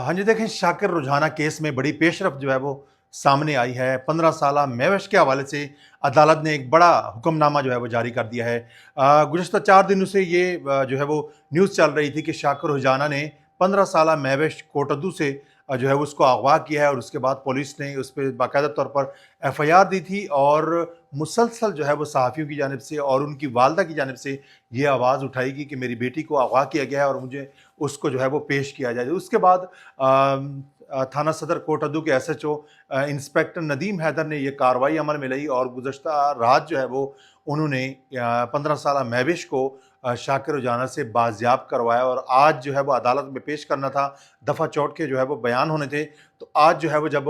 हाँ जी, देखें शाकिर रुझाना केस में बड़ी पेशरफ जो है वो सामने आई है। 15 साला महविश के हवाले से अदालत ने एक बड़ा हुक्मनामा जो है वो जारी कर दिया है। गुज़िश्ता 4 दिनों से ये जो है वो न्यूज़ चल रही थी कि शाकिर रुझाना ने 15 साला महविश कोटद्दू से जो है वो उसको अगवा किया है और उसके बाद पुलिस ने उस पे बाकायदा तौर पर एफआईआर दी थी और मुसलसल जो है वो सहाफ़ियों की जानिब से और उनकी वालिदा की जानिब से ये आवाज़ उठाई गई कि मेरी बेटी को अगवा किया गया है और मुझे उसको जो है वो पेश किया जाए। उसके बाद थाना सदर कोटद्दू के एसएचओ इंस्पेक्टर नदीम हैदर ने ये कार्रवाई अमल में लाई और गुज़श्ता रात जो है वो उन्होंने 15 साला महविश को शाकिर रुझाना से बाजियाब करवाया और आज जो है वो अदालत में पेश करना था। दफ़ा चौथ के जो है वो बयान होने थे। तो आज जो है वो जब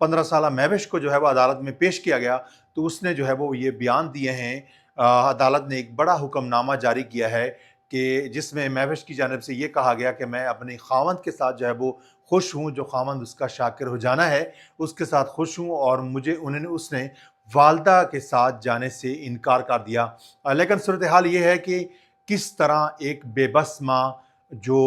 15 साला महविश को जो है वो अदालत में पेश किया गया तो उसने जो है वो ये बयान दिए हैं। अदालत ने एक बड़ा हुक्मनामा जारी किया है कि जिसमें महविश की जानिब से ये कहा गया कि मैं अपने ख़ावंद के साथ जो है वो खुश हूँ, जो ख़ावंद उसका शाकिर रुझाना है, उसके साथ खुश हूँ और मुझे उसने वालिदा के साथ जाने से इनकार कर दिया। लेकिन सूरत हाल ये है कि किस तरह एक बेबस माँ जो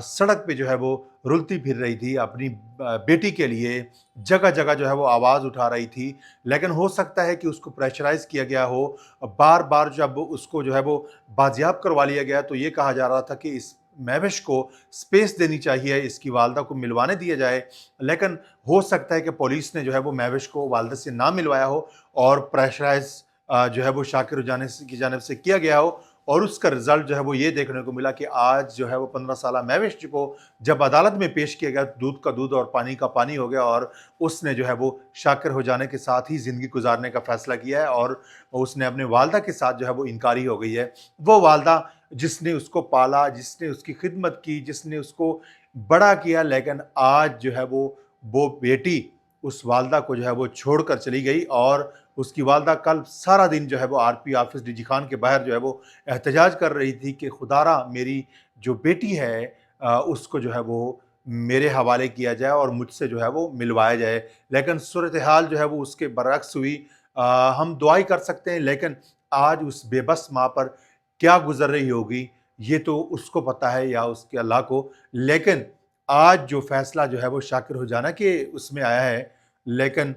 सड़क पे जो है वो रुलती फिर रही थी अपनी बेटी के लिए, जगह-जगह जो है वो आवाज़ उठा रही थी। लेकिन हो सकता है कि उसको प्रेशराइज़ किया गया हो। बार-बार जब उसको जो है वो बाजियाब करवा लिया गया तो ये कहा जा रहा था कि इस महविश को स्पेस देनी चाहिए, इसकी वालिदा को मिलवाने दिया जाए। लेकिन हो सकता है कि पुलिस ने जो है वो महविश को वालिदा से ना मिलवाया हो और प्रेशराइज़ जो है वो शाकिर रुझाना की जानिब से किया गया हो और उसका रिज़ल्ट जो है वो ये देखने को मिला कि आज जो है वो 15 साला महविश को जब अदालत में पेश किया गया, दूध का दूध और पानी का पानी हो गया और उसने जो है वो शाकिर रुझाना के साथ ही ज़िंदगी गुज़ारने का फ़ैसला किया है और उसने अपने वालिदा के साथ जो है वो इनकारी हो गई है। वो वालिदा जिसने उसको पाला, जिसने उसकी खिदमत की, जिसने उसको बड़ा किया, लेकिन आज जो है वो बेटी उस वालिदा को जो है वो छोड़कर चली गई और उसकी वालिदा कल सारा दिन जो है वो आरपी ऑफिस डीजी खान के बाहर जो है वो एहतजाज कर रही थी कि खुदारा मेरी जो बेटी है उसको जो है वो मेरे हवाले किया जाए और मुझसे जो है वो मिलवाया जाए। लेकिन सूरत हाल जो है वो उसके बरअक्स हुई। हम दुआ ही कर सकते हैं, लेकिन आज उस बेबस माँ पर क्या गुजर रही होगी ये तो उसको पता है या उसके अल्लाह को। लेकिन आज जो फैसला जो है वो शाकिर रुझाना के उसमें आया है, लेकिन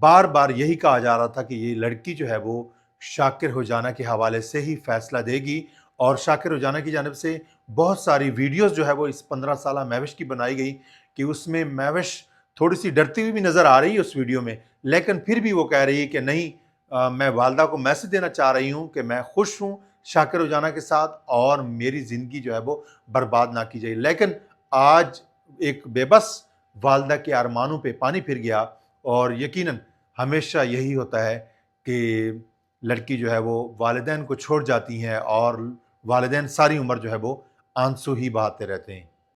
बार-बार यही कहा जा रहा था कि ये लड़की जो है वो शाकिर रुझाना के हवाले से ही फैसला देगी और शाकिर रुझाना की जानिब से बहुत सारी वीडियोज़ जो है वो इस 15 साला महविश की बनाई गई कि उसमें महविश थोड़ी-सी डरती हुई भी नज़र आ रही है उस वीडियो में। लेकिन फिर भी वो कह रही है कि नहीं, मैं वालिदा को मैसेज देना चाह रही हूँ कि मैं खुश हूँ शाकिर रुझाना के साथ और मेरी ज़िंदगी जो है वो बर्बाद ना की जाए। लेकिन आज एक बेबस वालिदा के अरमानों पे पानी फिर गया और यकीनन हमेशा यही होता है कि लड़की जो है वो वालिदैन को छोड़ जाती हैं और वालिदैन सारी उम्र जो है वो आंसू ही बहाते रहते हैं।